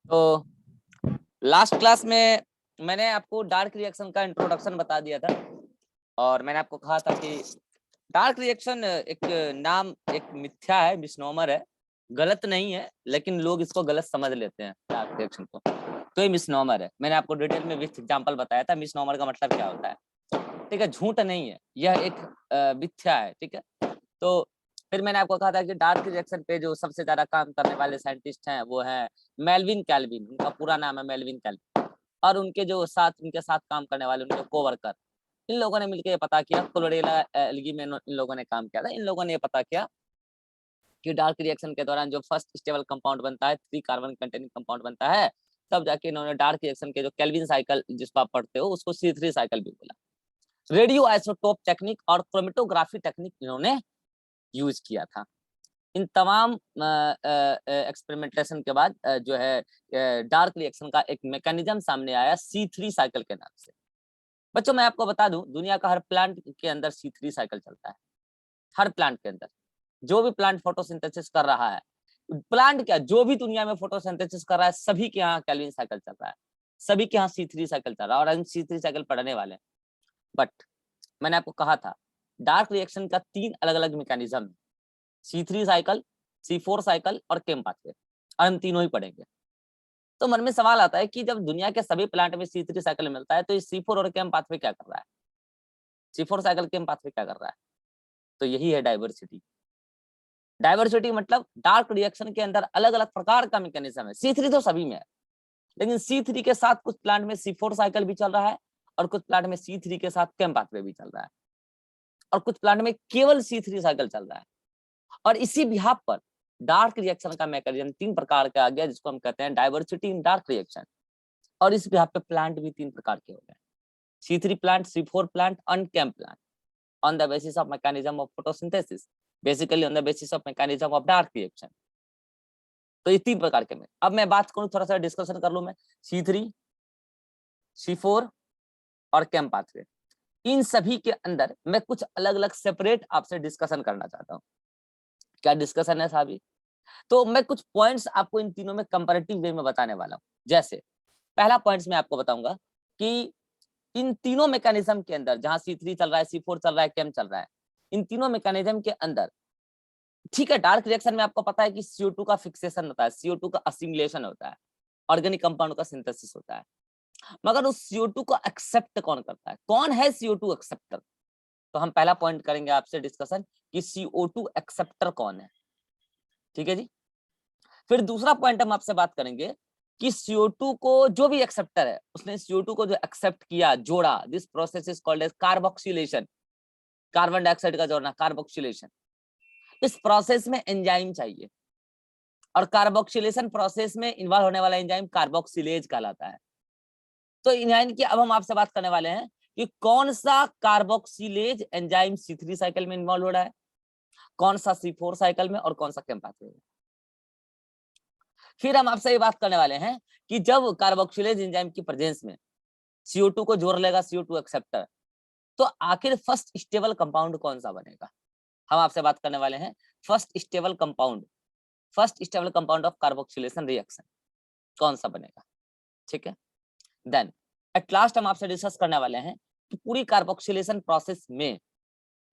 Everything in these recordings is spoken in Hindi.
तो लास्ट क्लास में मैंने आपको डार्क रिएक्शन का इंट्रोडक्शन बता दिया था और मैंने आपको कहा था कि डार्क रिएक्शन एक नाम, एक मिथ्या है, मिसनोमर है, गलत नहीं है, लेकिन लोग इसको गलत समझ लेते हैं डार्क रिएक्शन को। तो ये मिसनोमर है। मैंने आपको डिटेल में विथ एग्जांपल बताया था मिसनोमर का मतलब क्या होता है। ठीक है, झूठ नहीं है, यह एक मिथ्या है। ठीक है, तो फिर मैंने आपको कहा था कि डार्क रिएक्शन पे जो सबसे ज्यादा काम करने वाले साइंटिस्ट हैं वो हैं मेल्विन कैल्विन। उनका पूरा नाम है मेल्विन कैल्विन। और उनके साथ काम करने वाले उनके कोवर्कर, इन लोगों ने मिलकर ये पता किया, क्लोरेला एल्गी में इन लोगों ने काम किया था। इन लोगों ने ये पता किया कि डार्क रिएक्शन के दौरान जो फर्स्ट स्टेबल कंपाउंड बनता है, 3 कार्बन कंटेनिंग कंपाउंड बनता है, तब जाके इन्होंने डार्क रिएक्शन के जो केल्विन साइकिल जिसको आप पढ़ते हो उसको C3 साइकिल भी बोला। रेडियो आइसोटोप टेक्निक और क्रोमेटोग्राफी टेक्निक इन्होंने यूज किया था। इन तमाम एक्सपेरिमेंटेशन के बाद जो है डार्क रिएक्शन का एक मैकेनिज्म सामने आया C3 साइकिल के नाम से। बच्चों मैं आपको बता दूं, दुनिया का हर प्लांट के अंदर C3 साइकिल चलता है। हर प्लांट के अंदर जो भी प्लांट फोटोसिंथेसिस कर रहा है, प्लांट क्या, जो भी दुनिया में फोटोसिंथेसिस कर रहा है, सभी के यहाँ केल्विन साइकिल चल रहा है, सभी के यहाँ C3 साइकिल चल रहा है और हम C3 साइकिल पढ़ने वाले हैं। बट मैंने आपको कहा था डार्क रिएक्शन का 3 अलग अलग मैकेनिज्म है, C3 साइकिल, C4 साइकिल और केम पाथवे, और हम तीनों ही पढ़ेंगे। तो मन में सवाल आता है कि जब दुनिया के सभी प्लांट में C3 साइकिल मिलता है तो ये C4 और केम पाथवे क्या कर रहा है? C4 साइकिल केम पाथवे क्या कर रहा है? तो यही है डाइवर्सिटी। डाइवर्सिटी मतलब डार्क रिएक्शन के अंदर अलग अलग प्रकार का मैकेनिज्म है। C3 तो सभी में है, लेकिन C3 के साथ कुछ प्लांट में C4 साइकिल भी चल रहा है और कुछ प्लांट में C3 के साथ केम पाथवे भी चल रहा है और कुछ प्लांट में केवल C3 साइकिल चल रहा है। और इसी बिहाफ पर डार्क रिएक्शन का मैकेनिज्म 3 प्रकार का आ गया, जिसको हम कहते हैं डाइवर्सिटी इन डार्क रिएक्शन। और इस बिहाफ पे प्लांट भी 3 प्रकार के हो गए, C3 plant, C4 plant and came plant, on the basis of mechanism of photosynthesis, basically on the basis of mechanism of dark reaction। तो ये 3 प्रकार के में अब मैं बात करूं, थोड़ा सा डिस्कशन कर लूं मैं। C3, C4 और केम पाथवे, इन सभी के अंदर मैं कुछ अलग अलग सेपरेट आपसे डिस्कशन करना चाहता हूं। क्या डिस्कशन है साहब? तो मैं कुछ पॉइंट्स आपको इन तीनों में कंपैरेटिव वे में बताने वाला हूं। जैसे पहला पॉइंट्स मैं आपको बताऊंगा कि इन तीनों मैकेनिज्म के अंदर, जहां C3 चल रहा है, C4 चल रहा है, केम चल रहा है, इन तीनों मैकेनिज्म के अंदर, ठीक है, डार्क रिएक्शन में आपको पता है कि CO2 का फिक्सेशन होता है, CO2 का असिमिलेशन होता है, ऑर्गेनिक कंपाउंड का सिंथेसिस होता है, मगर उस CO2 को एक्सेप्ट कौन करता है? कौन है CO2 एक्सेप्टर? तो हम पहला पॉइंट करेंगे आपसे डिस्कशन कि CO2 एक्सेप्टर कौन है। ठीक है जी। फिर दूसरा पॉइंट हम आपसे बात करेंगे कि CO2 को जो भी एक्सेप्टर है, उसने CO2 को जो एक्सेप्ट किया, जोड़ा, this process is called as carboxylation. Carbon dioxide का जोड़ना, कार्बोक्सिलेशन। इस प्रोसेस में एंजाइम चाहिए और कार्बोक्सिलेशन प्रोसेस में इन्वॉल्व होने वाला एंजाइम कार्बोक्सिलेज कहलाता है। तो यानी कि अब हम आपसे बात करने वाले हैं कि कौन सा कार्बोक्सिलेज एंजाइम C3 साइकिल में इन्वॉल्व हो रहा है, कौन सा C4 साइकिल में और कौन सा केम पाथवे में। फिर हम आपसे ये बात करने वाले हैं कि जब कार्बोक्सिलेज एंजाइम की प्रेजेंस में CO2 को जोड़ लेगा CO2 एक्सेप्टर, तो आखिर फर्स्ट स्टेबल कंपाउंड कौन सा बनेगा? हम आपसे बात करने वाले हैं first stable compound of carboxylation reaction कौन सा बनेगा। ठीक है, देन एट लास्ट हम आपसे डिस्कस करने वाले हैं कि पूरी कार्बोक्सिलेशन प्रोसेस में,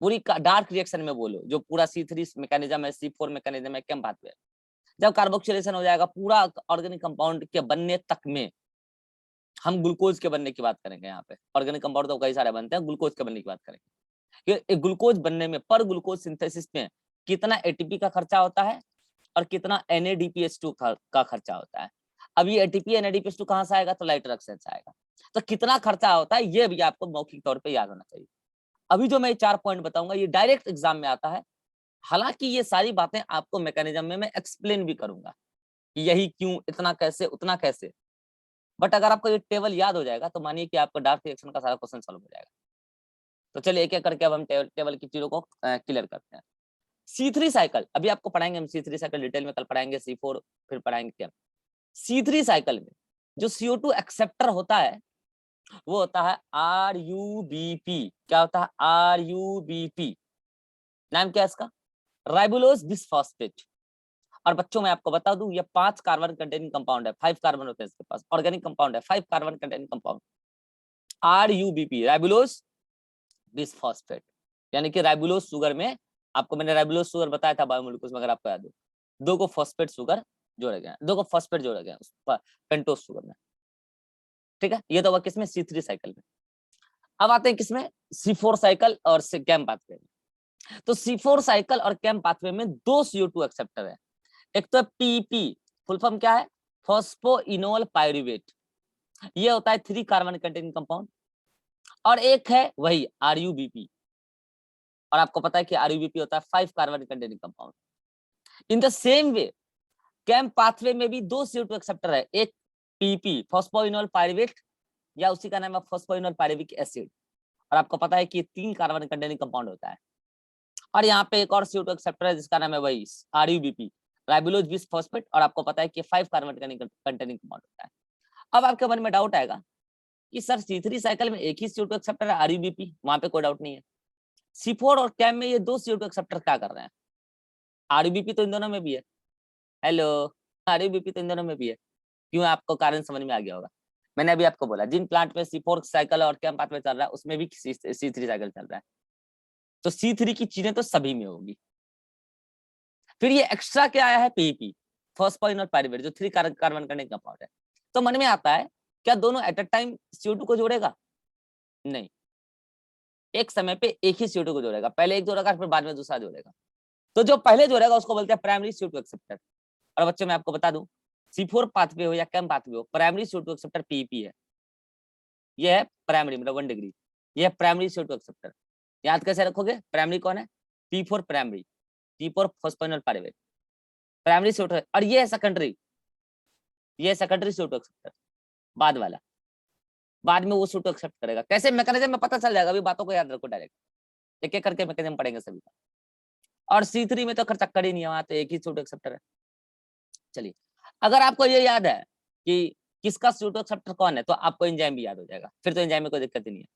पूरी डार्क रिएक्शन में बोलो, जो पूरा C3 मैकेनिज्म है, C4 मैकेनिज्म है, केम पाथवे, जब कार्बोक्सिलेशन हो जाएगा पूरा ऑर्गेनिक कंपाउंड के बनने तक में, हम ग्लूकोज के बनने की बात करेंगे। यहाँ पे ऑर्गेनिक कंपाउंड तो कई सारे बनते हैं, ग्लूकोज के बनने की बात करेंगे कि एक ग्लूकोज बनने में, पर ग्लूकोज सिंथेसिस में कितना ATP का खर्चा होता है और कितना NADPH2 का खर्चा होता है। अब ये ATP NADPH2 कहाँ से आएगा? तो लाइटर ऑक्साइड से आएगा। तो कितना खर्चा होता है ये भी आपको मौखिक तौर पे याद होना चाहिए। अभी जो मैं 4 पॉइंट बताऊंगा ये डायरेक्ट एग्जाम में आता है, हालांकि ये सारी बातें आपको मैकेनिज्म में मैं एक्सप्लेन भी करूंगा कि यही क्यों, इतना कैसे, उतना कैसे। बट अगर आपको ये टेबल याद हो जाएगा तो मानिए कि आपका डार्क रिएक्शन का सारा क्वेश्चन सॉल्व हो जाएगा। तो चलिए एक एक करके अब हम टेबल की चीजों को क्लियर करते हैं। C3 साइकिल अभी आपको पढ़ाएंगे हम, C3 साइकिल डिटेल में कल पढ़ाएंगे, C4 फिर पढ़ाएंगे क्या। C3 साइकिल में जो CO2 एक्सेप्टर होता है वो होता है RUBP। क्या होता है? RUBP। नाम क्या है इसका? राइबोलोज बिसफॉस्फेट। और बच्चों मैं आपको बता दूं ये 5 कार्बन कंटेनिंग कंपाउंड है, 5 कार्बन होते हैं इसके पास, ऑर्गेनिक कंपाउंड है, 5 carbon containing compound, RUBP राइबोलोज bisphosphate, यानी कि राइबोलोज शुगर में आपको मैंने राइबोलोज शुगर बताया था बायोमोलिक्यूल्स में, अगर आपको याद हो, 2 को फॉस्फेट शुगर जोड़े गए, 2 को फॉस्फेट जोड़े गए उस पेंटोज शुगर में, ठीक है। ये तो हुआ किसमें, C3 साइकिल में। अब आते हैं किसमें, C4 साइकिल और कैम पाथवे में। तो C4 साइकिल और कैम पाथवे में 2 CO2 एक्सेप्टर है, एक तो है PP, फुल फॉर्म क्या है, फॉस्फोइनोल पायरुवेट, ये होता है 3 कार्बन कंटेनिंग कंपाउंड, और एक है वही RUBP, और आपको पता है कि RUBP होता है 5 carbon containing compound. In the same way CAM pathway में भी 2 CO2 एक्सेप्टर है, एक PP फॉस्फोइनोल पायरुवेट या उसी का नाम है फॉस्फोइनोल पायरुविक एसिड, और आपको पता है कि 3 कार्बन कंटेनिंग कंपाउंड होता है। और यहाँ पे एक और CO2 एक्सेप्टर है जिसका नाम है वही RUBP राइबोलोज बिसफॉस्फेट, और आपको पता है कि 5 कार्बन कंटेनिंग कंपाउंड होता है। अब आपके मन में डाउट आएगा कि सर C3 साइकिल में एक ही CO2 एक्सेप्टर है RUBP, वहां पे कोई डाउट नहीं है। C4 और कैम में ये 2 CO2 एक्सेप्टर क्या कर रहे हैं, RUBP तो इन दोनों में भी है, हेलो, RUBP तो इन दोनों में भी है, क्यों, आपको कारण समझ में आ गया होगा। मैंने अभी आपको बोला जिन प्लांट में C4 साइकिल और कैम पाथवे चल रहा है उसमें भी C3 साइकिल चल रहा है, तो C3 की चीजें तो सभी में होगी। फिर ये एक्स्ट्रा क्या आया है, PP फॉस्फोइनोल पायरुवेट, जो 3 कार्बन कंटेनिंग कंपाउंड है। तो मन में आता है क्या दोनों एट अ टाइम CO2 को जोड़ेगा, नहीं, एक समय पे एक ही CO2 को जोड़ेगा, पहले एक जोड़ेगा फिर बाद में दूसरा जोड़ेगा। तो जो पहले जोड़ेगा उसको बोलते हैं प्राइमरी CO2 एक्सेप्टर। और बच्चों मैं आपको बता दूं C4 पाथवे हो या कैम पाथवे हो, प्राइमरी CO2 एक्सेप्टर PP है, ये है प्राइमरी मतलब 1 डिग्री, ये है प्राइमरी CO2 एक्सेप्टर। याद कैसे रखोगे, प्राइमरी कौन है, P4 primary, P4 phosphoenol pyruvate primary CO2, और ये है सेकेंडरी, ये सेकेंडरी CO2 एक्सेप्टर, बाद वाला, बाद में वो CO2 एक्सेप्ट करेगा। कैसे मैकेनिज्म में पता चल जाएगा, अभी बातों को याद रखो, डायरेक्ट एक एक करके मैकेनिज्म पढ़ेंगे सभी का। और C3 में तो खर्च चक्कर ही नहीं है, वहां तो एक ही CO2 एक्सेप्टर है। चलिए, अगर आपको ये याद है कि किसका CO2 एक्सेप्टर कौन है, तो आपको एंजाइम भी याद हो जाएगा, फिर तो एंजाइम में कोई दिक्कत ही नहीं है।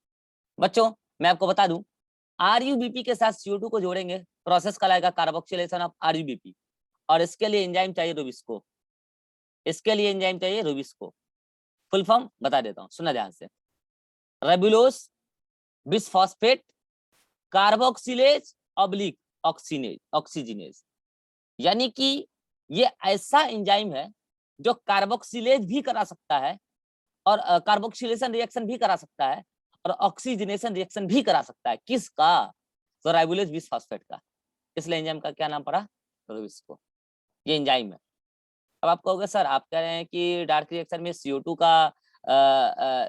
बच्चों मैं आपको बता दूं RUBP के साथ CO2 को जोड़ेंगे, प्रोसेस कहलाएगा कार्बोक्सिलेशन ऑफ RUBP, और इसके लिए एंजाइम चाहिए रुबिस्को, इसके लिए एंजाइम चाहिए रुबिस्को। फुल फॉर्म बता देता हूँ, सुना ध्यान से, रेबुलोज बिसफॉस्फेट कार्बोक्सिलेज ऑब्लिक ऑक्सीजिनेज, यानी कि ये ऐसा एंजाइम है जो कार्बोक्सिलेज भी करा सकता है, और कार्बोक्सिलेशन रिएक्शन भी करा सकता है, और ऑक्सीजनेशन रिएक्शन भी करा सकता है। किसका, तो राइबोलेज बिसफॉस्फेट का, इसलिए एंजाइम का क्या नाम पड़ा, रुबिस्को, ये एंजाइम है। अब आप कहोगे सर आप कह रहे हैं कि डार्क रिएक्शन में CO2 का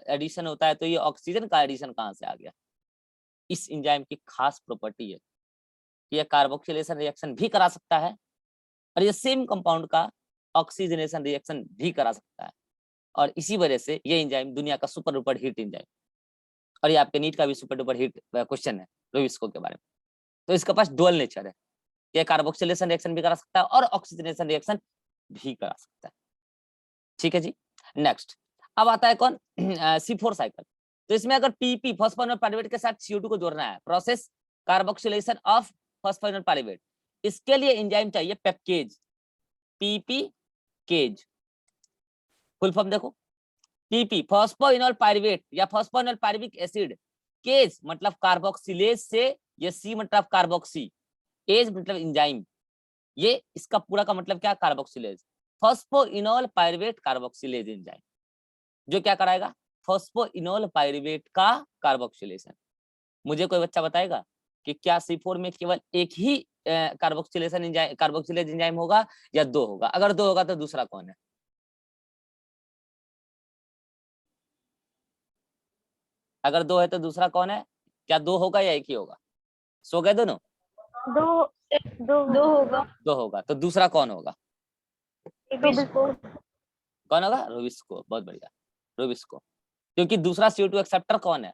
एडिशन होता है, तो ये ऑक्सीजन का एडिशन कहाँ से आ गया। इस एंजाइम की खास प्रॉपर्टी है कि ये कार्बोक्सिलेशन रिएक्शन भी करा सकता है, और ये सेम कंपाउंड का ऑक्सीजनेशन रिएक्शन भी करा सकता है, और इसी वजह से ये एंजाइम दुनिया का सुपर डुपर हिट एंजाइम, और ये आपके नीट का भी सुपर डुपर हिट क्वेश्चन है रुबिस्को के बारे में। तो इसके पास डुअल नेचर है, ये कार्बोक्सिलेशन रिएक्शन भी करा सकता है और ऑक्सीजनेशन रिएक्शन भी करा सकता है, ठीक है जी। नेक्स्ट अब आता है कौन, C4 साइकिल। तो इसमें अगर PP फॉस्फोइनोल पायरुवेट के साथ CO2 को जोड़ना है, process carboxylation of phosphoenol pyruvate, इसके लिए एंजाइम चाहिए पेप्केज, PP केज, फुल फॉर्म देखो, PP फॉस्फोइनोल पायरुवेट या फॉस्फोइनोल पायरुविक एसिड, केज मतलब कार्बोक्सिलेज से, ये C मतलब कार्बोक्सी, एज मतलब एंजाइम, ये इसका पूरा का मतलब क्या, carboxylase, phosphoenol pyruvate carboxylase enzyme, जो क्या कराएगा, फॉस्फोइनोल पायरुवेट का कार्बोक्सिलेशन। मुझे कोई बच्चा बताएगा कि क्या C4 में केवल एक ही कार्बोक्सिलेशन एंजाइम, कार्बोक्सिलेज एंजाइम होगा या 2 होगा, अगर 2 होगा तो दूसरा कौन है, अगर 2 है तो दूसरा कौन है, क्या 2 होगा या एक ही होगा, सो गए दोनों, दो दो होगा। 2 होगा, तो दूसरा कौन होगा, कौन होगा, रुबिस्को, बहुत बढ़िया, रुबिस्को, क्योंकि दूसरा CO2 एक्सेप्टर कौन है,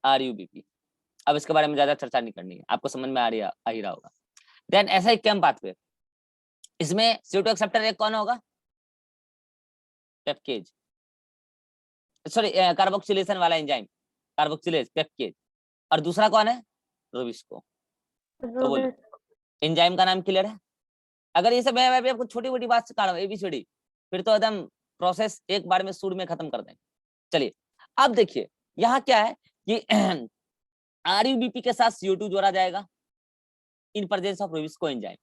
RUBP। अब इसके बारे में ज्यादा चर्चा नहीं करनी है, आपको समझ में आ ही रहा होगा। देन ऐसा ही कैम पाथवे, इसमें CO2 एक्सेप्टर एक कौन होगा, पेप्केज, सॉरी कार्बोक्सिलेशन वाला एंजाइम, कार्बोक्सिलेज पेप्केज, और दूसरा कौन है, रुबिस्को। तो बोलो एंजाइम का नाम क्लियर है, अगर ये सब मैं आपको छोटी मोटी बात सिखा रहा हूँ ABCD, फिर तो एकदम प्रोसेस एक बार में शुरू में खत्म कर देंगे। चलिए अब देखिए यहाँ क्या है कि RuBP के साथ CO2 जोड़ा जाएगा in presence of Rubisco enzyme.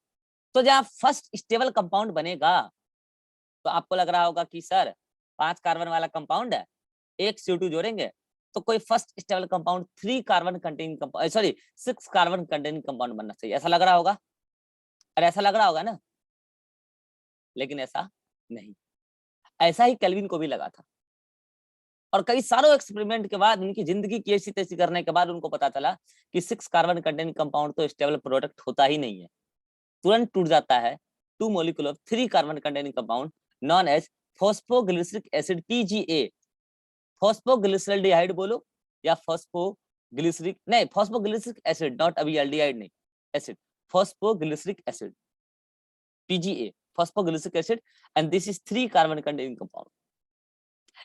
तो जहाँ फर्स्ट स्टेबल कंपाउंड बनेगा तो आपको लग रहा होगा कि सर 5 कार्बन वाला कंपाउंड है, एक CO2 जोड़ेंगे तो कोई first stable compound 3 carbon containing compound, sorry 6 carbon containing compound बनना चाहिए, ऐसा लग रहा होगा। अरे ऐसा लग रहा होगा ना, लेकिन ऐसा नहीं। ऐसा ही केल्विन को भी लगा था और कई सारों एक्सपेरिमेंट के बाद उनकी जिंदगी की ऐसी तैसी करने के बाद उनको पता चला कि 6 कार्बन कंटेनिंग कंपाउंड तो स्टेबल प्रोडक्ट होता ही नहीं है, तुरंत टूट जाता है 2 molecule of 3 carbon containing compound known as phosphoglyceric acid PGA। Phosphoglyceraldehyde बोलो या फॉस्फोग्लिसरिक, नहीं फॉस्फोग्लिसरिक एसिड, नॉट अभी एल्डिहाइड नहीं, acid, phosphoglyceric acid PGA, phosphoglyceric acid, and this is 3 carbon containing compound.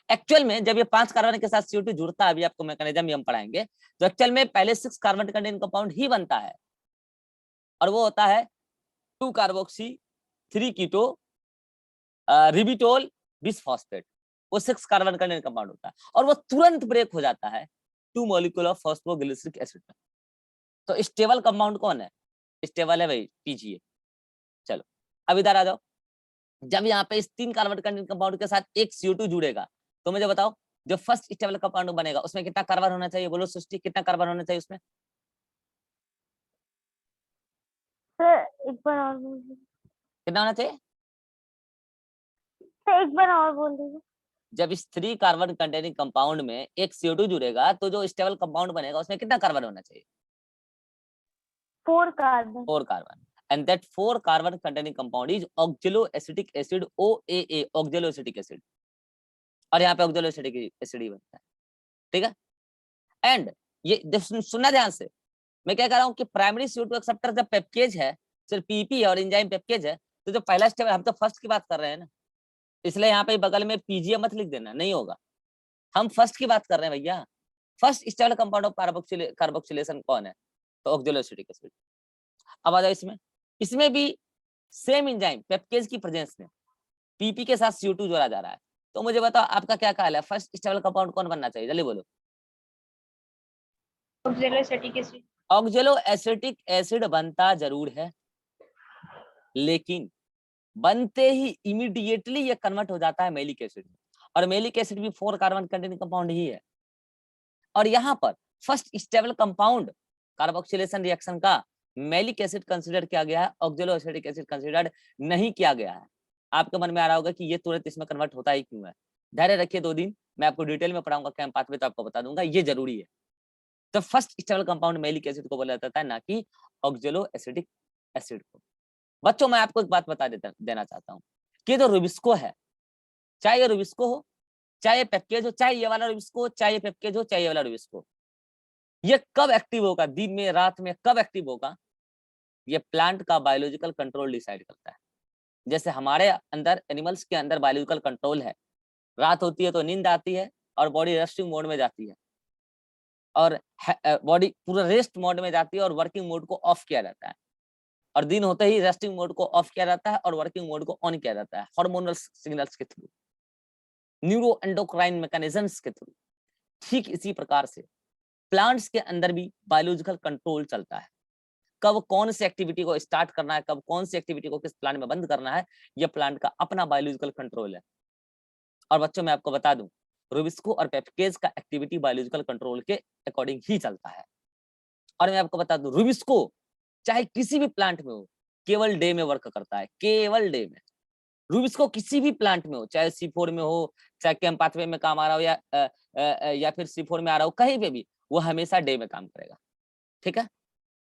Actual में जब ये 5 कार्बन के साथ CO2 जुड़ता है, अभी आपको मैकेनिज्म हम पढ़ाएंगे, तो एक्चुअल में पहले 6 कार्बन कंटेनिंग कंपाउंड ही बनता है और वो होता है 2 कार्बोक्सी 3 कीटो रिबिटोल बिसफॉस्फेट, वो 6 कार्बन कंटेनिंग कंपाउंड होता है और वो तुरंत ब्रेक हो जाता है 2 मॉलिक्यूल ऑफ फॉस्फोग्लिसरिक एसिड में। तो स्टेबल कंपाउंड कौन है? स्टेबल है भाई PGA। चलो अब इधर आ जाओ, जब यहाँ पे इस 3 कार्बन कंटेनिंग कंपाउंड के साथ एक CO2 जुड़ेगा तो मुझे बताओ जो फर्स्ट स्टेबल कंपाउंड बनेगा उसमें कितना कार्बन होना चाहिए? बोलो सृष्टि, कितना कार्बन होना चाहिए उसमें? सर एक बार और बोल दीजिए, कितना होना चाहिए? सर एक बार और बोल दीजिए। जब इस 3 कार्बन कंटेनिंग कंपाउंड में एक CO2 जुड़ेगा तो जो स्टेबल कंपाउंड बनेगा उसमें कितना कार्बन होना चाहिए? 4 carbon. 4 carbon, and that 4 carbon containing compound is oxaloacetic acid OAA, oxaloacetic acid, और यहाँ पे oxaloacetic acid ही बनता है, ठीक है। एंड ये सुनना ध्यान से, मैं क्या कह रहा हूँ कि प्राइमरी CO2 एक्सेप्टर जब पेप्केज है, सिर्फ PP है और एंजाइम पेप्केज है, तो जो पहला स्टेप है, हम तो फर्स्ट की बात कर रहे हैं ना, इसलिए यहाँ पे बगल में PGA मत लिख देना, नहीं होगा, हम फर्स्ट की बात कर रहे हैं भैया। First stable compound of carboxylation कौन है? तो ऑक्सैलोएसिटिक एसिड। अब आ जाओ इसमें, इसमें भी सेम एंजाइम पेप्केज की प्रेजेंस में PP के साथ CO2 जोड़ा जा रहा है, तो मुझे बताओ आपका क्या ख्याल है, फर्स्ट स्टेबल कंपाउंड कौन बनना चाहिए? जल्दी बोलो। Oxaloacetic acid. ऑक्सैलोएसिटिक एसिड बनता जरूर है, लेकिन बनते ही इमीडिएटली ये कन्वर्ट हो जाता है मैलिक एसिड में, और मैलिक एसिड भी 4 कार्बन कंटेनिंग कंपाउंड ही है। और यहाँ पर first stable compound carboxylation reaction का मैलिक एसिड कंसीडर किया गया है, ऑक्सैलोएसिटिक एसिड कंसीडर्ड नहीं किया गया है। आपके मन में आ रहा होगा कि ये तुरंत इसमें कन्वर्ट होता ही क्यों है? धैर्य रखिए, 2 दिन मैं आपको डिटेल में पढ़ाऊंगा कैंप पाथ में, तो आपको बता दूंगा, ये जरूरी है। तो first stable compound malic acid को बोला जाता है, ना कि ऑक्सैलोएसिटिक एसिड को। बच्चों मैं आपको एक बात बता देना चाहता हूँ कि जो रुबिस्को है, चाहे ये रुबिस्को हो, चाहे पेप्केज हो, चाहे ये वाला रुबिस्को, चाहे ये पेप्केज हो, चाहे ये वाला रुबिस्को, ये कब एक्टिव होगा, दिन में रात में कब एक्टिव होगा, ये प्लांट का बायोलॉजिकल कंट्रोल डिसाइड करता है। जैसे हमारे अंदर, एनिमल्स के अंदर बायोलॉजिकल कंट्रोल है, रात होती है तो नींद आती है और बॉडी रेस्टिंग मोड में जाती है, और बॉडी पूरा रेस्ट मोड में जाती है और वर्किंग मोड को ऑफ किया जाता है, और दिन होते ही रेस्टिंग मोड को ऑफ किया जाता है और वर्किंग मोड को ऑन किया जाता है, हार्मोनल सिग्नल्स के थ्रू, न्यूरो एंडोक्राइन मैकेनिज्म्स के थ्रू। ठीक इसी प्रकार से प्लांट्स के अंदर भी बायोलॉजिकल कंट्रोल चलता है, कब कौन सी एक्टिविटी को स्टार्ट करना है, कब कौन सी एक्टिविटी को किस प्लांट में बंद करना है, यह प्लांट का अपना बायोलॉजिकल कंट्रोल है। और बच्चों मैं आपको बता दूं, रुबिस्को और पेप्केज का एक्टिविटी बायोलॉजिकल कंट्रोल के अकॉर्डिंग ही चलता है। और मैं आपको बता दूं, रुबिस्को चाहे किसी भी प्लांट में हो, केवल डे में वर्क करता है, केवल डे में। रुबिस्को किसी भी प्लांट में हो, चाहे C4 में हो, चाहे कैंप पाथवे में काम आ रहा हो, या फिर C4 में आ रहा हो, कहीं पे भी वो हमेशा डे में काम करेगा, ठीक है।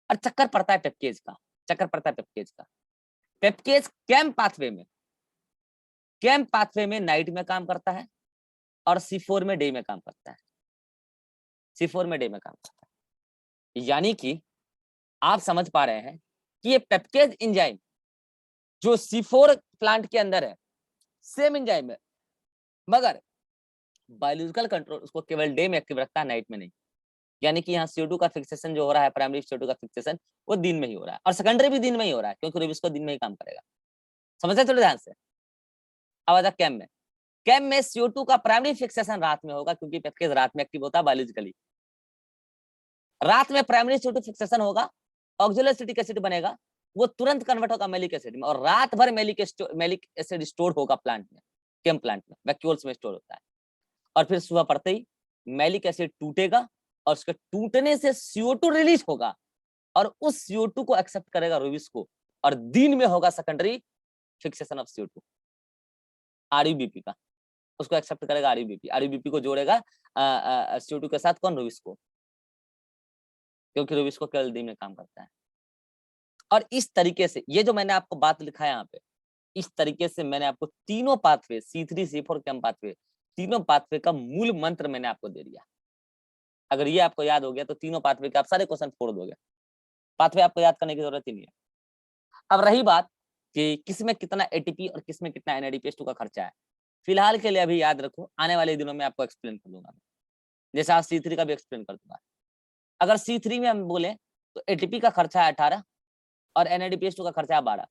और चक्कर पड़ता है पेप्केज का, चक्कर पड़ता है पेप्केज का। पेप्केज कैंप पाथवे में नाइट में काम करता है और C4 में डे में काम करता है, C4 में डे में काम करता है। यानी कि आप समझ पा रहे हैं कि ये पेप्केज एंजाइम जो C4 प्लांट के अंदर है, सेम एंजाइम है, मगर बायोलॉजिकल कंट्रोल उसको केवल डे में एक्टिव रखता है, नाइट में नहीं। यानी कि यहाँ CO2 का फिक्सेशन जो हो रहा है, प्राइमरी CO2 का फिक्सेशन, वो दिन में ही हो रहा है, और सेकेंडरी भी दिन में ही हो रहा है, क्योंकि रुबिस्को दिन में ही काम करेगा। समझते चलो ध्यान से। अब आता कैम में। कैम में CO2 का प्राइमरी फिक्सेशन रात में होगा, क्योंकि पेप्टेज रात में एक्टिव होता है बायोलॉजिकली। रात में प्राइमरी CO2 फिक्सेशन होगा, ऑक्सैलिक एसिड बनेगा, वो तुरंत कन्वर्ट होगा मैलिक एसिड में, और रात भर मैलिक एसिड स्टोर होगा प्लांट में, केम प्लांट में, वैक्यूल्स में स्टोर होता है। और फिर सुबह पड़ते ही मैलिक एसिड टूटेगा, और उसके टूटने से CO2 रिलीज होगा, और उस CO2 को एक्सेप्ट करेगा रूबिस्को, और दिन में होगा secondary fixation of CO2 RUBP का, उसको एक्सेप्ट करेगा RUBP को जोड़ेगा CO2 के साथ, कौन? रूबिस्को, क्योंकि रूबिस्को केवल दिन में काम करता है। और इस तरीके से ये जो मैंने आपको बात लिखा है यहाँ पे, इस तरीके से मैंने आपको तीनों pathway C3 C4 CAM pathway, तीनों पाथवे का मूल मंत्र मैंने आपको दे दिया। अगर ये आपको याद हो गया तो तीनों पाथवे के आप सारे क्वेश्चन फोड़ दोगे, पाथवे आपको याद करने की जरूरत ही नहीं है। अब रही बात कि किसमें कितना ATP और किसमें कितना NADPH2 का खर्चा है, फिलहाल के लिए अभी याद रखो, आने वाले दिनों में आपको एक्सप्लेन कर दूंगा, जैसे आज C3 का भी एक्सप्लेन कर दूंगा। अगर C3 में हम बोले तो ATP का खर्चा है 18 और NADPH2 का खर्चा है 12।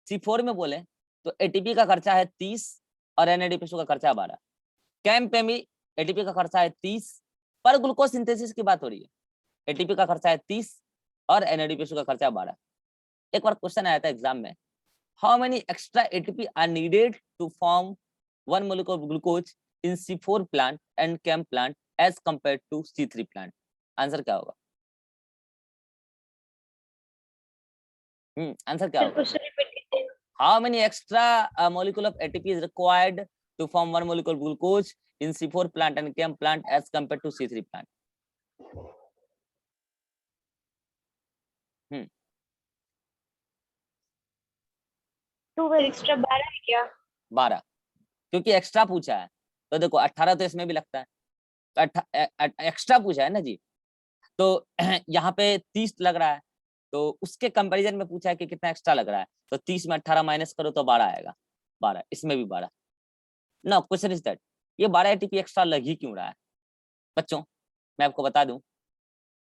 C4 में बोले तो ATP का खर्चा है 30 और NADPH2 का खर्चा है 12। कैम पे भी ATP का खर्चा है 30, पर ग्लूकोज सिंथेसिस की बात हो रही है। ATP का खर्चा है 30 और NADPH2 का खर्चा है 12। एक बार क्वेश्चन आया था एग्जाम में, how many extra ATP are needed to form 1 molecule of glucose in C4 plant and CAM plant as compared to C3 plant? Answer क्या होगा? आंसर क्या सर होगा? क्वेश्चन रिपीट कीजिए। How many extra molecule of ATP is required to form 1 molecule glucose in C4 plant and CAM plant as compared to C3 plant? Hmm 2 extra 12 है क्या? 12, क्योंकि एक्स्ट्रा पूछा है तो देखो 18 तो इसमें भी लगता है, तो एक्स्ट्रा पूछा है ना जी, तो यहाँ पे 30 लग रहा है, तो उसके कंपैरिजन में पूछा है कि कितना एक्स्ट्रा लग रहा है, तो 30 में 18 माइनस करो तो 12 आएगा, 12, इसमें भी 12। ना क्वेश्चन इज दैट, ये 12 ATP एक्स्ट्रा लग ही क्यों रहा है? बच्चों मैं आपको बता दूं,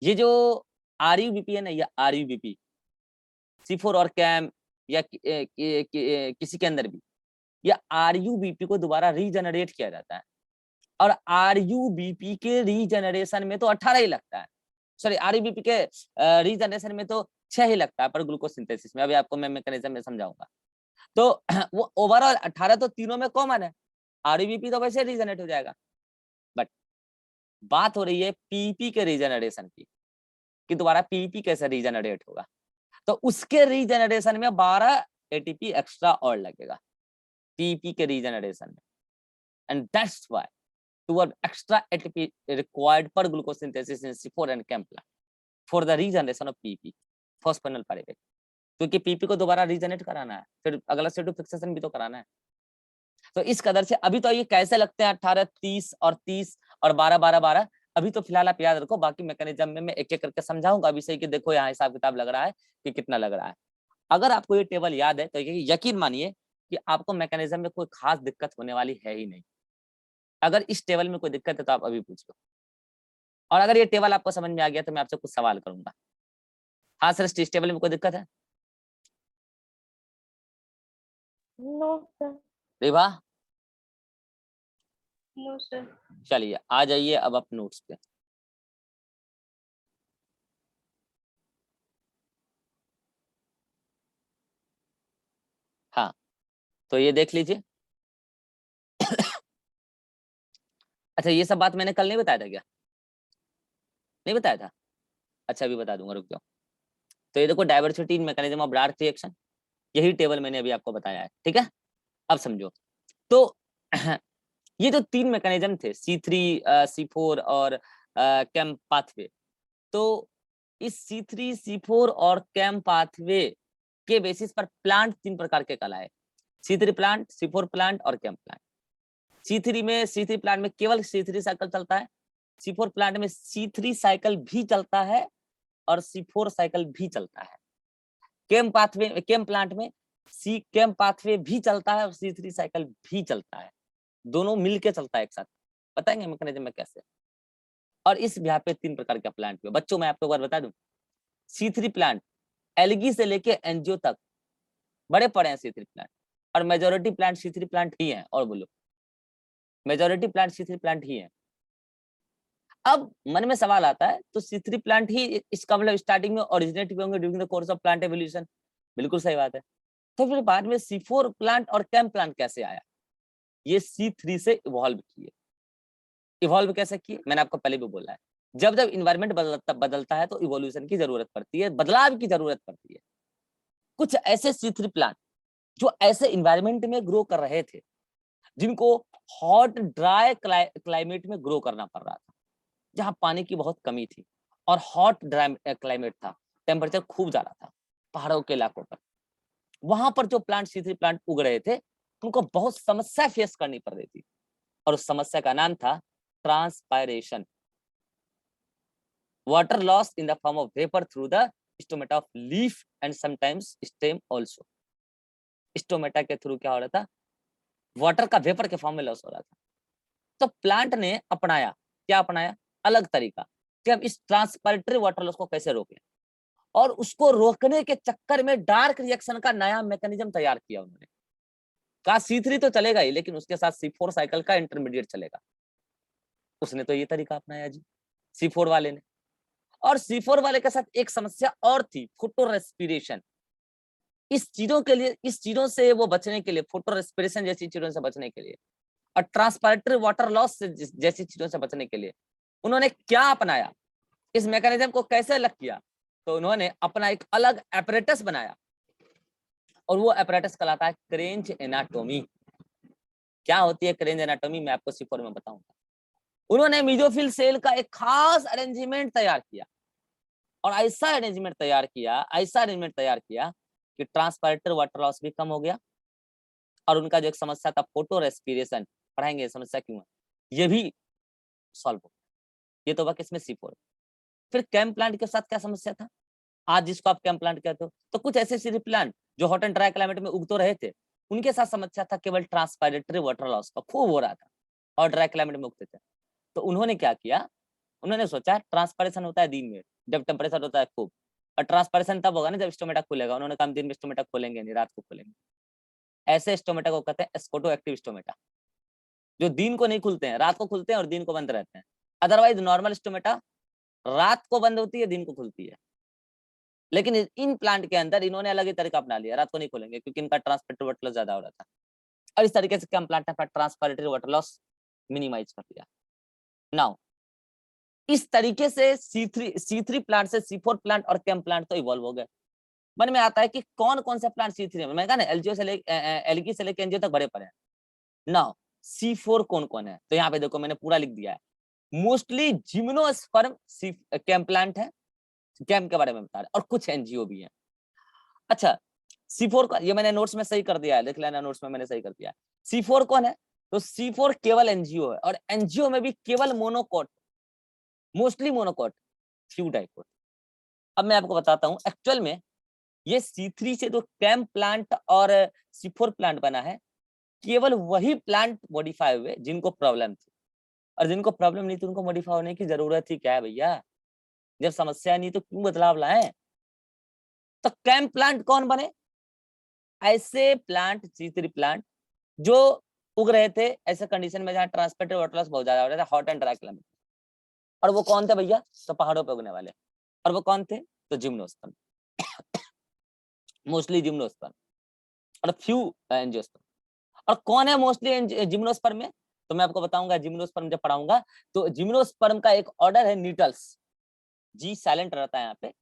ये जो RUBP है ना, ये RUBP C4 और कैम या किसी के अंदर भी, या RUBP को दोबारा रीजनरेट किया जाता है, और RUBP के रीजनरेशन में तो 18 ही लगता है, सॉरी RUBP के रीजनरेशन में तो 6 ही लगता है, पर ग्लूकोज सिंथेसिस में, अभी आपको मैं मैकेनिज्म में समझाऊंगा। तो वो ओवरऑल 18 तो तीनों में कॉमन है, RUBP तो वैसे रीजनरेट हो जाएगा, बट बात हो रही है PEP के रीजनरेशन की, कि दोबारा PEP कैसे रीजनरेट होगा, तो उसके रीजनरेशन में 12 ATP एक्स्ट्रा और लगेगा PEP के रीजनरेशन में, and that's why toward extra ATP required per glucose synthesis in C4 and CAM plant for the regeneration of PEP, phosphoenol pyruvate, क्योंकि PEP को दोबारा रीजनरेट कराना है, फिर अगला CO2 फिक्सेशन भी तो कराना है। तो इस कदर से अभी तो ये कैसे लगते हैं 18, 30 और 30 और 12, 12, 12, अभी तो फिलहाल आप याद रखो, बाकी मैकेनिज्म में मैं एक एक करके समझाऊंगा अभी से कि देखो यहाँ हिसाब किताब लग रहा है कि कितना लग रहा है। अगर आपको ये टेबल याद है तो यकीन मानिए कि आपको मैकेनिज्म में कोई खास दिक्कत होने वाली है ही नहीं। अगर इस टेबल में कोई दिक्कत है तो आप अभी पूछ लो, और अगर ये टेबल आपको समझ में आ गया तो मैं आपसे कुछ सवाल करूंगा। हाँ सर, इस टेबल में कोई दिक्कत है? No sir. Ribha, no sir. चलिए आ जाइए अब आप नोट्स पे। हाँ तो ये देख लीजिए। अच्छा ये सब बात मैंने कल नहीं बताया था क्या? नहीं बताया था? अच्छा अभी बता दूंगा, रुक जाओ। तो ये देखो diversity in mechanism of dark reaction, यही टेबल मैंने अभी आपको बताया है, ठीक है? अब समझो तो ये जो 3 मैकेनिज्म थे C3, C4 और कैम पाथवे, तो इस C3, C4 और कैम पाथवे के बेसिस पर प्लांट 3 प्रकार के कहलाए, C3 प्लांट, C4 प्लांट और कैम प्लांट। C3 प्लांट में केवल C3 साइकिल चलता है, C4 प्लांट में C3 साइकिल भी चलता है और C4 साइकिल भी चलता है। कैम प्लांट में कैम पाथवे भी चलता है और C3 साइकिल भी चलता है, दोनों मिलके चलता है एक साथ। बताएंगे मैकेनिज्म में कैसे। और इस यहाँ पे 3 प्रकार का प्लांट है बच्चों, मैं आपको एक बार बता दूं। C3 प्लांट एल्गी से लेके एंजियो तक बड़े पड़े हैं C3 प्लांट, और मेजोरिटी प्लांट C3 प्लांट ही है। और बोलो, मेजोरिटी प्लांट C3 प्लांट ही है। अब मन में सवाल आता है, तो C3 प्लांट ही इसका मतलब स्टार्टिंग में ओरिजिनेट हुए होंगे during the course of plant evolution. बिल्कुल सही बात है। तो फिर बाद में C4 प्लांट और कैम प्लांट कैसे आया? ये C3 से इवॉल्व किए। इवॉल्व कैसे किए? मैंने आपको पहले भी बोला है, जब जब इन्वायरमेंट बदलता है तो इवोल्यूशन की जरूरत पड़ती है, बदलाव की जरूरत पड़ती है। कुछ ऐसे C3 प्लांट जो ऐसे इन्वायरमेंट में ग्रो कर रहे थे, जिनको हॉट ड्राई क्लाइमेट में ग्रो करना पड़ रहा था, जहां पानी की बहुत कमी थी और हॉट ड्राई क्लाइमेट था, टेम्परेचर खूब ज्यादा था पहाड़ों के इलाकों पर। वहां पर जो प्लांट C3 प्लांट उग रहे थे, उनको बहुत समस्या फेस करनी पड़ रही थी, और उस समस्या का नाम था transpiration, water loss in the form of vapour through the stomata of leaf and sometimes stem also. Stomata के थ्रू क्या हो रहा था? वाटर का वेपर के फॉर्म में लॉस हो रहा था। तो प्लांट ने अपनाया, क्या अपनाया? अलग तरीका कि हम इस ट्रांसपायरेटरी वाटर लॉस को कैसे रोकें, और उसको रोकने के चक्कर में डार्क रिएक्शन का नया मैकेनिज्म तैयार किया उन्होंने। कहा C3 तो चलेगा ही, लेकिन उसके साथ C4 साइकिल का इंटरमीडिएट चलेगा। उसने तो ये तरीका अपनाया जी, C4 वाले ने। और C4 वाले के साथ एक समस्या और थी, फोटो रेस्पिरेशन। इस चीजों से वो बचने के लिए, फोटो रेस्पिरेशन जैसी चीजों से बचने के लिए और ट्रांसपायरेटरी वाटर लॉस से जैसी चीजों से बचने के लिए उन्होंने क्या अपनाया, इस मैकेनिज्म को कैसे अलग किया? तो उन्होंने अपना एक अलग एपरेटस बनाया, और वो एपरेटस कहलाता है क्रेंच एनाटोमी। क्या होती है क्रेंच एनाटोमी? मैं आपको C4 में बताऊंगा। उन्होंने मीजोफिल सेल का एक खास अरेंजमेंट तैयार किया, और ऐसा अरेंजमेंट तैयार किया कि ट्रांसपायरेटरी वाटर लॉस भी कम हो गया, और उनका जो एक समस्या था फोटो रेस्पिरेशन, पढ़ाएंगे समस्या क्यों है, ये भी सॉल्व हो। ये तो वाकई इसमें C4। फिर कैम प्लांट के साथ क्या समस्या था? आज जिसको आप कैम प्लांट कहते हो, तो कुछ ऐसे C3 प्लांट जो हॉट एंड ड्राई क्लाइमेट में उग तो रहे थे, उनके साथ समस्या था केवल ट्रांसपायरेटरी वाटर लॉस का, खूब हो रहा था, और ड्राई क्लाइमेट में उगते थे। तो उन्होंने क्या किया? उन्होंने सोचा ट्रांसपायरेशन होता है दिन में, जब टेम्परेचर होता है खूब, और ट्रांसपायरेशन तब होगा ना जब स्टोमेटा खुलेगा। उन्होंने कहा दिन में स्टोमेटा खोलेंगे नहीं, रात को खोलेंगे। ऐसे स्टोमेटा को कहते हैं स्कोटो एक्टिव स्टोमेटा, जो दिन को नहीं खुलते हैं, रात को खुलते हैं और दिन को बंद रहते हैं। अदरवाइज नॉर्मल स्टोमेटा रात को बंद होती है, दिन को खुलती है। लेकिन इन प्लांट के अंदर इन्होंने अलग ही तरीका अपना लिया, रात को नहीं खोलेंगे क्योंकि इनका ट्रांसपायरेटरी वाटर लॉस ज्यादा हो रहा था, और इस तरीके से कैम प्लांट ने अपना ट्रांसपायरेटरी वाटर लॉस मिनिमाइज कर दिया। नाउ इस तरीके से C3 प्लांट से C4 प्लांट और कैम प्लांट तो इवॉल्व हो गए। मन में आता है कि कौन कौन से प्लांट C3 में, मैं कहा ना एलजीओ से एलगी से लेकर एनजीओ तक बड़े पड़े हैं। नाउ C4 कौन कौन है? तो यहाँ पे देखो मैंने पूरा लिख दिया है। मोस्टली जिम्नोस्पर्म कैम प्लांट है, कैम के बारे में बता रहे, और कुछ एनजीओ भी है। अच्छा, C4 का ये मैंने नोट्स में सही कर दिया है, लिख लेना नोट्स में मैंने सही कर दिया है। C4 कौन है? तो C4 केवल एनजीओ है, और एनजीओ में भी केवल monocot, mostly monocot, few dicot. अब मैं आपको बताता हूँ एक्चुअल में ये C3 से जो कैम प्लांट और C4 प्लांट बना है, केवल वही प्लांट मॉडिफाई हुए जिनको प्रॉब्लम थी, और जिनको प्रॉब्लम नहीं थी उनको मॉडिफाई होने की जरूरत ही क्या है भैया? जब समस्या नहीं तो क्यों बदलाव लाए? तो कैम प्लांट कौन बने? ऐसे प्लांट C3 प्लांट जो उग रहे थे ऐसे कंडीशन में जहां ट्रांसपोर्टेड वाटर लॉस बहुत ज्यादा हो रहा था, हॉट एंड ड्राई क्लाइमेट। और वो कौन थे भैया? तो पहाड़ों पे उगने वाले। और वो कौन थे? तो जिम्नोस्पर्म, मोस्टली जिम्नोस्पर्म और फ्यू एंजियोस्पर्म। और कौन है मोस्टली जिम्नोस्पर्म में? तो मैं आपको बताऊंगा जिम्नोस्पर्म जब पढ़ाऊंगा। तो जिम्नोस्पर्म का एक ऑर्डर है नीटल्स, जी साइलेंट रहता है यहाँ पे,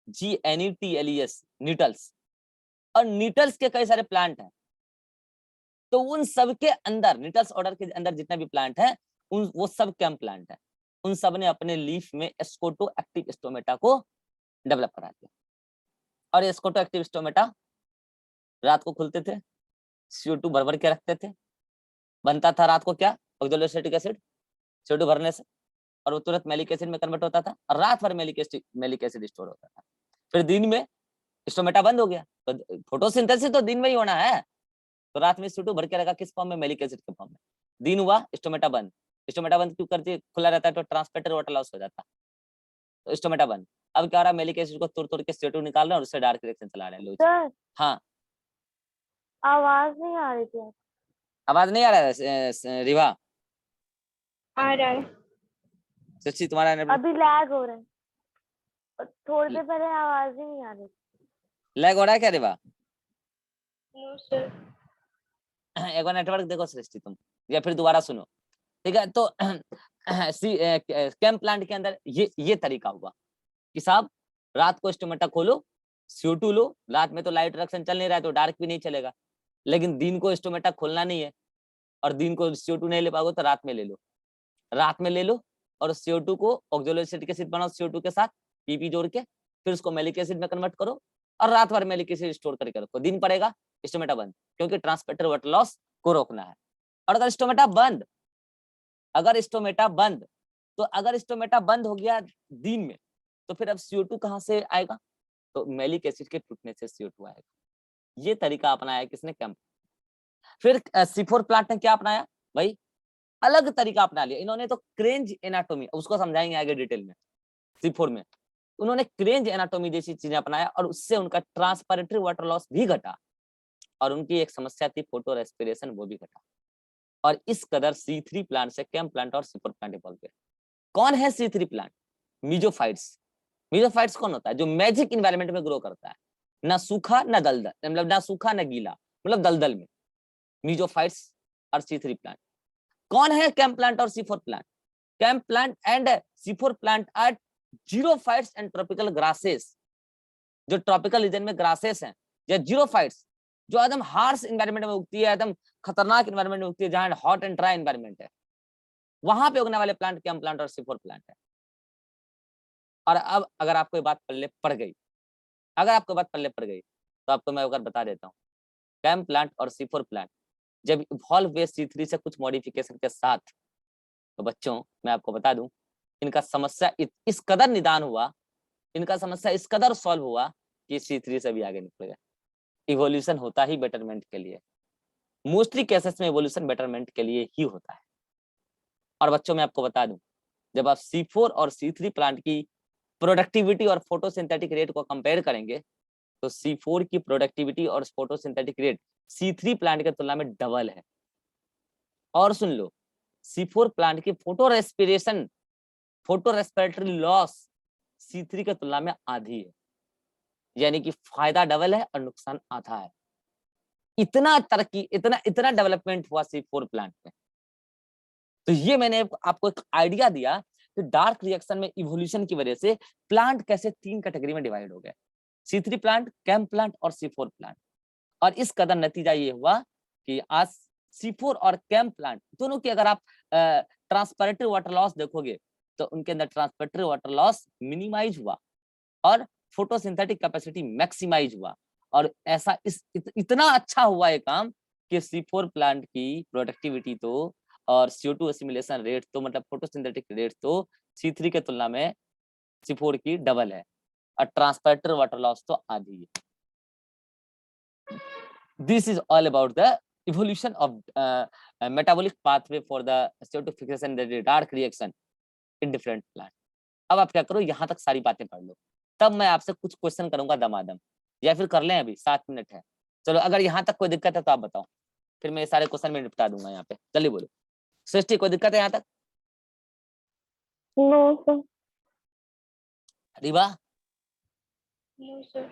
GNETLES, नीटल्स। और नीटल्स के कई सारे प्लांट हैं, तो उन सब के अंदर, नीटल्स ऑर्डर के अंदर जितने भी प्लांट हैं वो सब कैम प्लांट है। उन सब ने अपने लीफ में एस्कोटो एक्टिव स्टोमेटा को डेवलप करा दिया, और एस्कोटो एक्टिव स्टोमेटा रात को खुलते थे, CO2 भर भर के रखते थे, बनता था रात को क्या? ऑक्सैलोएसिटिक एसिड, CO2 भरने से, और वो तुरंत मैलिक एसिड में कन्वर्ट होता था, और रात भर मैलिक एसिड स्टोर होता था। फिर दिन में स्टोमेटा बंद हो गया, तो फोटोसिंथेसिस तो दिन में ही होना है, तो रात में CO2 भर के रखा किस फॉर्म में? मैलिक एसिड के फॉर्म में। दिन हुआ, स्टोमेटा बंद। स्टोमेटा बंद क्यों करती? खुला रहता है तो ट्रांसपोर्टेड वाटर लॉस हो जाता, तो स्टोमेटा बंद। अब क्या हो रहा है? मैलिक एसिड को तोड़ तोड़ के CO2 निकाल रहे हैं और उससे डार्क रिएक्शन चला रहे हैं। लो जी। सर हाँ आवाज नहीं आ रही थी। आवाज नहीं आ रहा है रिवा? आ रहा है। सच्ची तुम्हारा अभी लैग हो रहा है और थोड़ी देर पहले आवाज ही नहीं आ रही। लैग हो रहा है क्या रिवा? No sir. एक बार नेटवर्क देखो सृष्टि तुम, या फिर दोबारा सुनो, ठीक है? तो कैंप प्लांट के अंदर ये तरीका हुआ कि साहब रात को स्टोमेटा खोलो, CO2 लो। रात में तो लाइट रिएक्शन चल नहीं रहा है तो डार्क भी नहीं चलेगा, लेकिन दिन को स्टोमेटा खोलना नहीं है, और दिन को CO2 नहीं ले पाओगे तो रात में ले लो। रात में ले लो और CO2 को ऑक्सैलोएसिटिक एसिड बनाओ CO2 के साथ PP जोड़ के, फिर उसको मैलिक एसिड में कन्वर्ट करो और रात भर मैलिक एसिड स्टोर करके रखो। दिन पड़ेगा स्टोमेटा बंद, क्योंकि ट्रांसपोर्टर वाटर लॉस को रोकना है। और अगर स्टोमेटा बंद, अगर स्टोमेटा बंद हो गया दिन में, तो फिर अब CO2 कहाँ से आएगा? तो मैलिक एसिड के टूटने से CO2 आएगा। ये तरीका अपनाया किसने? कैंप। फिर C4 प्लांट ने क्या अपनाया भाई? अलग तरीका अपना लिया इन्होंने। तो क्रेंज एनाटोमी, उसको समझाएंगे आगे डिटेल में। C4 में उन्होंने क्रेंज एनाटोमी जैसी चीजें अपनाया और उससे उनका ट्रांसपायरेटरी वाटर लॉस भी घटा, और उनकी एक समस्या थी फोटो रेस्पिरेशन, वो भी घटा। और इस कदर C3 प्लांट से कैंप प्लांट और C4 प्लांट इवॉल्व हुए। कौन है C3 प्लांट? मीजोफाइट्स। मीजोफाइट्स कौन होता है? जो मैजिक इन्वायरमेंट में ग्रो करता है, ना सूखा ना दलदल, मतलब ना सूखा ना गीला, मतलब दलदल में। मीजोफाइट्स और C3 प्लांट। कौन है कैंप प्लांट और C4 प्लांट? कैंप plant and C4 plant are xerophytes and tropical grasses. जो ट्रॉपिकल रीजन में ग्रासेस हैं या जीरोफाइट्स, जो एकदम हार्श एनवायरनमेंट में उगती है, एकदम खतरनाक एनवायरनमेंट में उगती है, जहां हॉट एंड ड्राई एनवायरनमेंट है, वहां पे उगने वाले प्लांट कैंप प्लांट और C4 प्लांट है। और अब अगर आपको ये बात पल्ले पड़ गई, तो आपको मैं अगर बता देता हूँ, कैंप प्लांट और C4 प्लांट जब इवॉल्व हुए C3 से कुछ मॉडिफिकेशन के साथ, तो बच्चों मैं आपको बता दूं, इनका समस्या इस कदर निदान हुआ, इनका समस्या इस कदर सॉल्व हुआ कि C3 से भी आगे निकल गया। इवोल्यूशन होता ही बेटरमेंट के लिए, मोस्टली केसेस में इवोल्यूशन बेटरमेंट के लिए ही होता है। और बच्चों मैं आपको बता दूं, जब आप C4 और C3 प्लांट की प्रोडक्टिविटी और फोटोसिंथेटिक रेट को कंपेयर करेंगे, तो C4 की प्रोडक्टिविटी और फोटोसिंथेटिक रेट C3 प्लांट की तुलना में डबल है। और सुन लो, C4 प्लांट की फोटो रेस्पिरेटरी लॉस C3 की तुलना में आधी है, यानी कि फायदा डबल है और नुकसान आधा है। इतना तरक्की, इतना डेवलपमेंट हुआ C4 प्लांट में। तो ये मैंने आपको एक आइडिया दिया कि डार्क रिएक्शन में इवोल्यूशन की वजह से प्लांट कैसे 3 कैटेगरी में डिवाइड हो गए, C3 प्लांट, कैंप प्लांट और C4 प्लांट। और इस कदर नतीजा ये हुआ कि आज C4 और कैंप प्लांट दोनों की अगर आप ट्रांसपायरेटरी वाटर लॉस देखोगे, तो उनके अंदर ट्रांसपायरेटरी वाटर लॉस मिनिमाइज हुआ और फोटोसिंथेटिक कैपेसिटी मैक्सिमाइज हुआ। और ऐसा इतना अच्छा हुआ ये काम कि C4 प्लांट की प्रोडक्टिविटी तो और CO2 एसिमिलेशन रेट तो, मतलब फोटोसिंथेटिक रेट तो C3 के तुलना में C4 की डबल है, और ट्रांसपायरेटरी वाटर लॉस तो आधी है। This is all about the evolution of metabolic pathway for the CO2 fixation, the dark reaction in different plant. अब आप क्या करो, यहाँ तक सारी बातें पढ़ लो, तब मैं आपसे कुछ क्वेश्चन करूंगा दमादम, या फिर कर लें अभी 7 मिनट है। चलो अगर यहाँ तक कोई दिक्कत है तो आप बताओ, फिर मैं सारे क्वेश्चन में निपटा दूंगा यहाँ पे। जल्दी बोलो सृष्टि, कोई दिक्कत है यहाँ तक? No sir. Riva? No sir.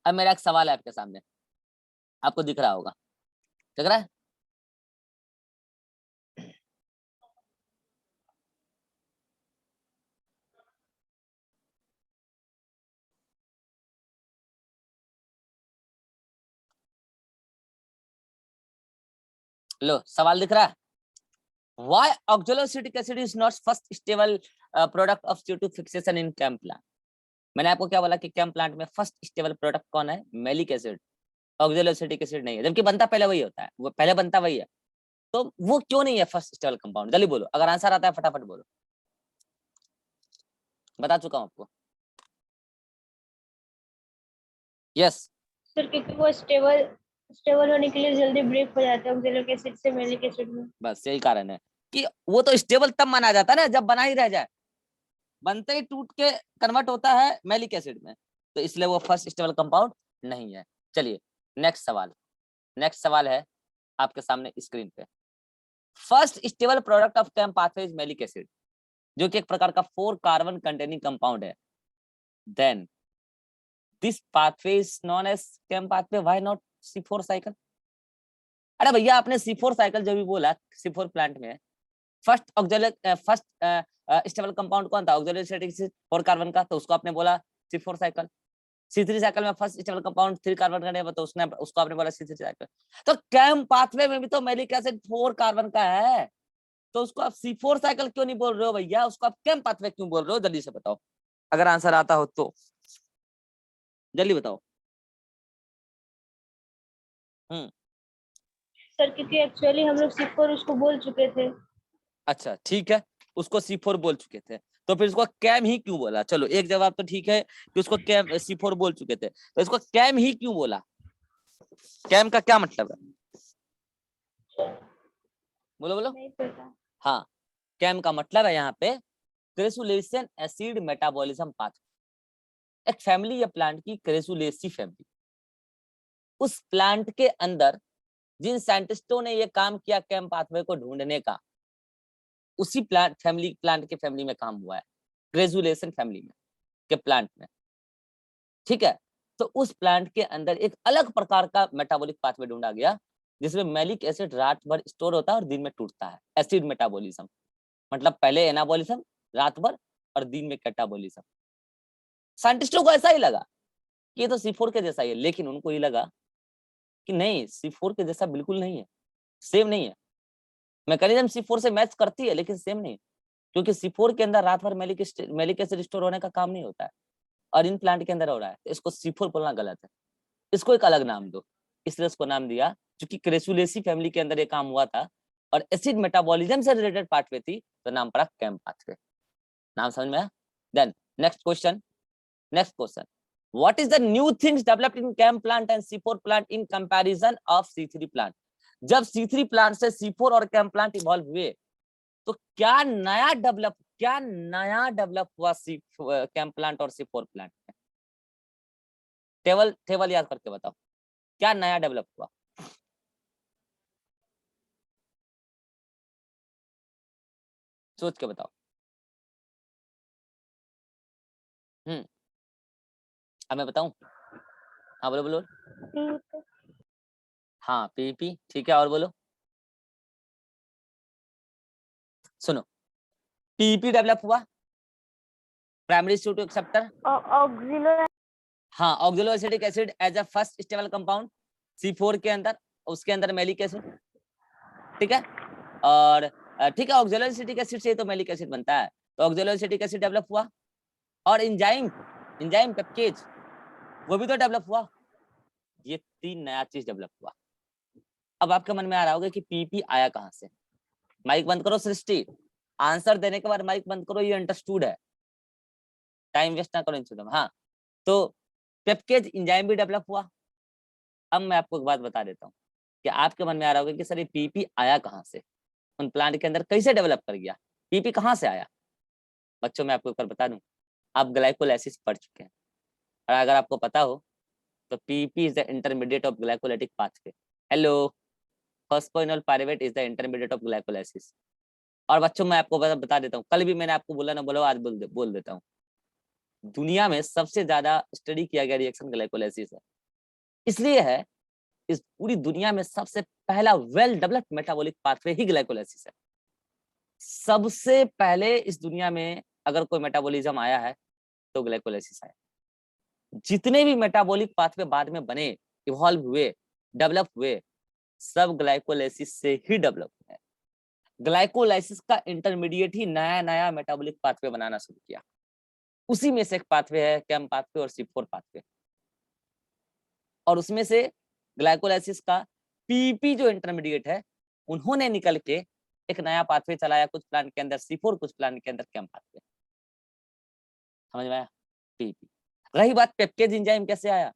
अब मेरा एक सवाल है आपके सामने, आपको दिख रहा होगा, दिख रहा है? लो सवाल दिख रहा है। Why oxaloacetic acid is not first stable product of CO2 fixation in CAM plant? मैंने आपको क्या बोला कि CAM प्लांट में फर्स्ट स्टेबल प्रोडक्ट कौन है? मैलिक एसिड, ऑक्सैलोएसिटिक एसिड नहीं है, जबकि बनता पहले वही होता है, वो पहले बनता वही है। तो वो क्यों नहीं है फर्स्ट स्टेबल कंपाउंड? जल्दी बोलो, अगर आंसर आता है फटाफट बोलो। बता चुका हूं आपको। यस। सर क्योंकि वो स्टेबल होने के लिए जल्दी ब्रेक हो जाता है ऑक्सैलिक एसिड से मैलिक एसिड में। बस यही कारण है कि वो तो स्टेबल तब माना जाता है ना जब बना ही रह जाए, बनते ही टूट के कन्वर्ट होता है मैलिक एसिड में, तो इसलिए वो फर्स्ट स्टेबल कंपाउंड नहीं है। चलिए नेक्स्ट सवाल है आपके सामने स्क्रीन पे। First stable product of CAM pathway is malic acid, जो कि एक प्रकार का 4 कार्बन कंटेनिंग कंपाउंड है। Then this pathway is known as CAM pathway, why not C4 cycle? अरे भैया आपने C4 साइकिल जो भी बोला, C4 प्लांट में फर्स्ट स्टेबल कंपाउंड कौन था? ऑक्सैलिक 4 कार्बन का, तो उसको आपने बोला C4 साइकिल। C3 साइकिल में फर्स्ट स्टेबल कंपाउंड 3 कार्बन का नहीं, तो उसको आपने बोला C3 साइकिल। तो कैम पाथवे में भी तो मैलिक एसिड 4 कार्बन का है, तो उसको आप C4 साइकिल क्यों नहीं बोल रहे हो भैया? उसको आप कैम पाथवे क्यों बोल रहे हो? जल्दी से बताओ, अगर आंसर आता हो तो जल्दी बताओ। सर क्योंकि एक्चुअली हम लोग C4 उसको बोल चुके थे। अच्छा ठीक है, उसको C4 बोल चुके थे, तो फिर उसको कैम ही क्यों बोला? चलो एक जवाब तो ठीक है कि उसको कैम C4 बोल चुके थे, तो इसको कैम ही क्यों बोला? कैम का क्या मतलब है? बोलो बोलो। नहीं पता। हाँ, कैम का मतलब है यहाँ पे क्रेसुलेशन एसिड मेटाबॉलिज्म पाथवे। एक फैमिली है प्लांट की, क्रेसुलेसी फैमिली। उस प्लांट के अंदर जिन साइंटिस्टों ने ये काम किया कैम पाथवे को ढूंढने का, उसी प्लांट के फैमिली में काम हुआ है, ग्रेजुलेशन फैमिली में के प्लांट में। ठीक है, तो उस प्लांट के अंदर एक अलग प्रकार का मेटाबॉलिक पाथवे ढूंढा गया, जिसमें मैलिक एसिड रात भर स्टोर होता है और दिन में टूटता है। एसिड मेटाबॉलिज्म मतलब पहले एनाबॉलिज्म रात भर और दिन में कैटाबॉलिज्म। साइंटिस्टों को ऐसा ही लगा कि ये तो C4 के जैसा ही है, लेकिन उनको ये लगा कि नहीं, C4 के जैसा बिल्कुल नहीं है, सेम नहीं है। मैकेनिज्म C4 से मैच करती है लेकिन सेम नहीं, क्योंकि C4 के अंदर रात भर मैलिक एसिड स्टोर होने का काम नहीं होता है, और इन प्लांट के अंदर हो रहा है, तो इसको C4 बोलना गलत है। इसको एक अलग नाम दो। इसलिए इसको नाम दिया, क्योंकि क्रेसुलेसी फैमिली के अंदर ये काम हुआ था और एसिड मेटाबॉलिज्म से रिलेटेड पाथवे थी, तो नाम पड़ा कैम पाथवे। नाम समझ में आया? Then next question. What is the new things developed in CAM plant and C4 plant in comparison of C3 plant? जब C3 प्लांट से C4 और CAM प्लांट इवॉल्व हुए, तो क्या नया डेवलप हुआ CAM प्लांट और C4 प्लांट में? टेबल याद करके बताओ, क्या नया डेवलप हुआ? सोच के बताओ। अब मैं बताऊं? हाँ बोलो बोलो। हाँ पीपी, ठीक है, और बोलो। सुनो, पीपी डेवलप हुआ, प्राइमरी सूट एक्सेप्टर। हाँ, oxalo acetic acid as a first stable compound C4 के अंदर, उसके अंदर मैलिक एसिड। ठीक है, और ठीक है, ऑक्सैलो एसिटिक एसिड से तो मैलिक एसिड बनता है, तो ऑक्सैलो एसिटिक एसिड डेवलप हुआ, और एंजाइम पेप्टेज वो भी तो डेवलप हुआ। ये 3 नया चीज डेवलप हुआ। अब आपके मन में आ रहा होगा कि पीपी आया कहां से? माइक बंद करो सृष्टि, आंसर देने के बाद माइक बंद करो, ये अंडरस्टूड है, टाइम वेस्ट ना करो इन चीजों में। हाँ, तो पेप्टेज एंजाइम भी डेवलप हुआ। अब मैं आपको एक बात बता देता हूँ कि आपके मन में आ रहा होगा कि सर ये पीपी आया कहां से, उन प्लांट के अंदर कैसे डेवलप कर गया, पीपी कहां से आया? बच्चों, मैं आपको एक बार बता दूं, आप ग्लाइकोलाइसिस पढ़ चुके हैं, और अगर आपको पता हो तो PP is the intermediate of glycolytic pathway. Hello, phosphoenol pyruvate is the intermediate of glycolysis. और बच्चों मैं आपको बता देता हूँ, कल भी मैंने आपको बोला ना, बोलो आज बोल देता हूँ, दुनिया में सबसे ज्यादा स्टडी किया गया रिएक्शन ग्लाइकोलाइसिस है। इसलिए है, इस पूरी दुनिया में सबसे पहला वेल डेवलप्ड मेटाबॉलिक पाथवे ही ग्लाइकोलाइसिस है। सबसे पहले इस दुनिया में अगर कोई मेटाबॉलिज्म आया है तो ग्लाइकोलाइसिस आया। जितने भी मेटाबॉलिक पाथवे बाद में बने, इवॉल्व हुए, डेवलप हुए, सब ग्लाइकोलाइसिस से ही डेवलप हुए। ग्लाइकोलाइसिस का इंटरमीडिएट ही नया नया मेटाबॉलिक पाथवे बनाना शुरू किया। उसी में से एक पाथवे है कैम पाथवे और C4 पाथवे, और उसमें से ग्लाइकोलाइसिस का पीपी जो इंटरमीडिएट है, उन्होंने निकल के एक नया पाथवे चलाया, कुछ प्लांट के अंदर C4, कुछ प्लांट के अंदर कैम पाथवे। समझ में आया? पीपी। रही बात पेप्टेज एंजाइम कैसे आया,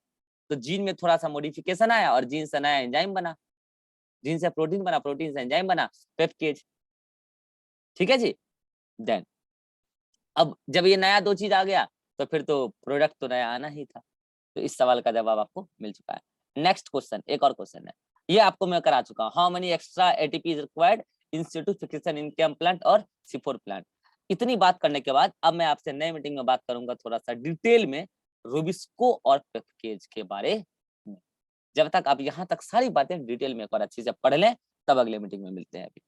तो जीन में थोड़ा सा मॉडिफिकेशन आया और जीन से नया एंजाइम बना, जीन से प्रोटीन बना, प्रोटीन से एंजाइम बना, पेप्टेज। ठीक है जी। देन अब जब ये नया 2 चीज आ गया, तो फिर तो प्रोडक्ट तो नया आना ही था। तो इस सवाल का जवाब आपको मिल चुका है। नेक्स्ट क्वेश्चन, एक और क्वेश्चन है, ये आपको मैं करा चुका हूँ। How many extra ATP is required in Situ fixation in came plant और C4 प्लांट। इतनी बात करने के बाद अब मैं आपसे नई मीटिंग में बात करूंगा थोड़ा सा डिटेल में रूबिस्को और पैकेज के बारे में। जब तक आप यहाँ तक सारी बातें डिटेल में एक बार अच्छे से पढ़ लें, तब अगले मीटिंग में मिलते हैं। अभी